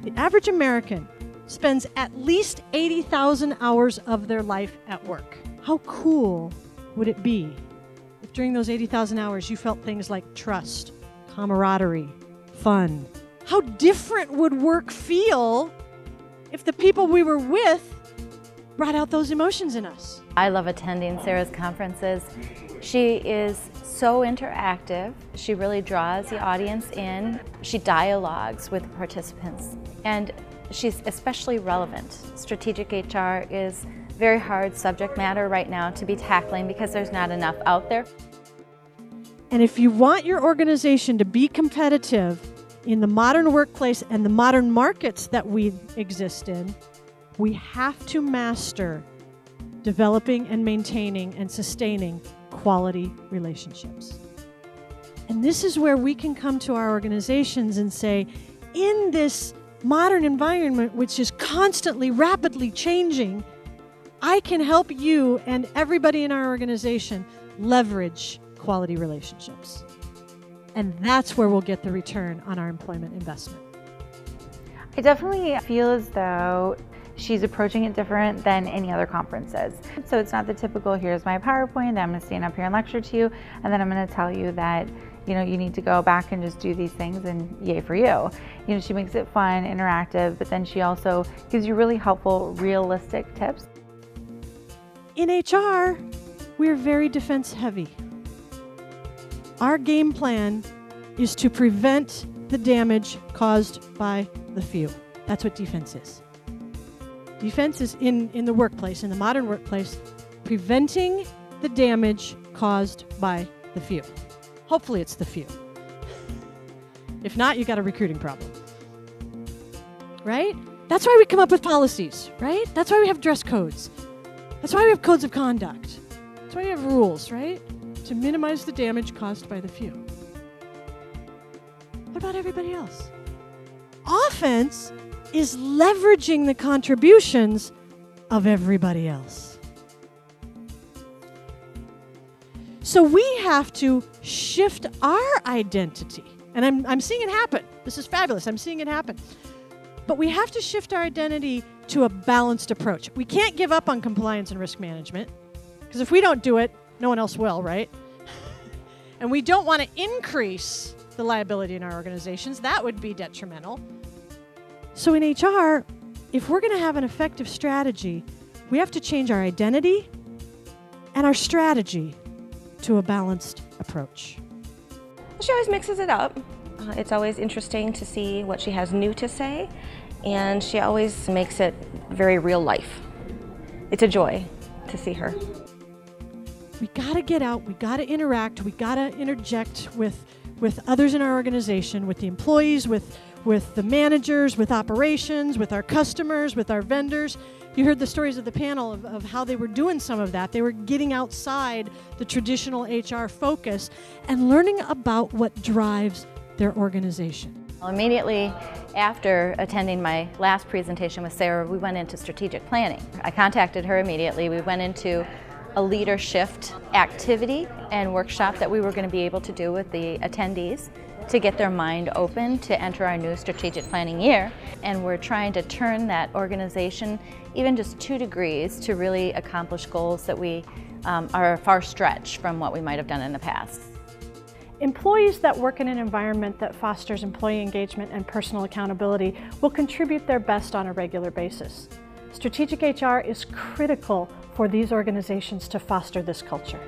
The average American spends at least 80,000 hours of their life at work. How cool would it be if during those 80,000 hours you felt things like trust, camaraderie, fun? How different would work feel if the people we were with brought out those emotions in us? I love attending Sara's conferences. She is so interactive. She really draws the audience in. She dialogues with participants, and she's especially relevant. Strategic HR is very hard subject matter right now to be tackling because there's not enough out there. And if you want your organization to be competitive in the modern workplace and the modern markets that we exist in, we have to master developing and maintaining and sustaining quality relationships. And this is where we can come to our organizations and say, in this modern environment, which is constantly, rapidly changing, I can help you and everybody in our organization leverage quality relationships. And that's where we'll get the return on our employment investment. I definitely feel as though she's approaching it different than any other conferences. So it's not the typical, here's my PowerPoint, I'm going to stand up here and lecture to you, and then I'm going to tell you that, you know, you need to go back and just do these things and yay for you. You know, she makes it fun, interactive, but then she also gives you really helpful, realistic tips. In HR, we're very defense heavy. Our game plan is to prevent the damage caused by the few. That's what defense is. Defense is in the workplace, in the modern workplace, preventing the damage caused by the few. Hopefully it's the few. If not, you got a recruiting problem. Right? That's why we come up with policies, right? That's why we have dress codes. That's why we have codes of conduct. That's why we have rules, right? To minimize the damage caused by the few. What about everybody else? Offense is leveraging the contributions of everybody else. So we have to shift our identity. And I'm seeing it happen. This is fabulous. I'm seeing it happen. But we have to shift our identity to a balanced approach. We can't give up on compliance and risk management, because if we don't do it, no one else will, right? And we don't want to increase the liability in our organizations. That would be detrimental. So in HR, if we're going to have an effective strategy, we have to change our identity and our strategy to a balanced approach. She always mixes it up. It's always interesting to see what she has new to say, and she always makes it very real life. It's a joy to see her. We got to get out, we got to interact, we got to interject with others in our organization, with the employees, with the managers, with operations, with our customers, with our vendors. You heard the stories of the panel of how they were doing some of that. They were getting outside the traditional HR focus and learning about what drives their organization. Well, immediately after attending my last presentation with Sara, we went into strategic planning. I contacted her immediately. We went into a leader shift activity and workshop that we were going to be able to do with the attendees to get their mind open to enter our new strategic planning year. And we're trying to turn that organization even just 2 degrees to really accomplish goals that we are a far stretch from what we might have done in the past. Employees that work in an environment that fosters employee engagement and personal accountability will contribute their best on a regular basis. Strategic HR is critical for these organizations to foster this culture.